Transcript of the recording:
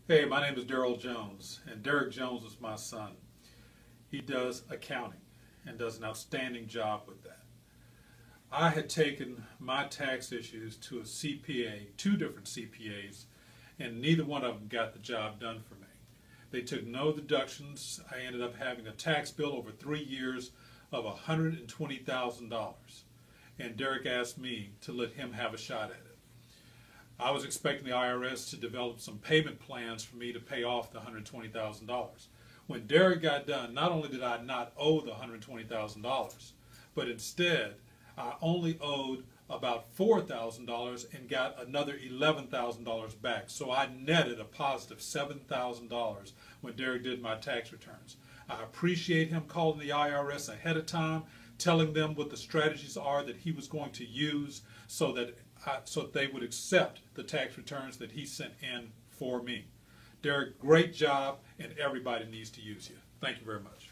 Hey, my name is Daryl Jones, and Derek Jones is my son. He does accounting and does an outstanding job with that. I had taken my tax issues to a CPA, two different CPAs, and neither one of them got the job done for me. They took no deductions. I ended up having a tax bill over 3 years of $120,000, and Derek asked me to let him have a shot at it. I was expecting the IRS to develop some payment plans for me to pay off the $120,000. When Derek got done, not only did I not owe the $120,000, but instead I only owed about $4,000 and got another $11,000 back. So I netted a positive $7,000 when Derek did my tax returns. I appreciate him calling the IRS ahead of time, telling them what the strategies are that he was going to use so that they would accept the tax returns that he sent in for me. Derek, great job, and everybody needs to use you. Thank you very much.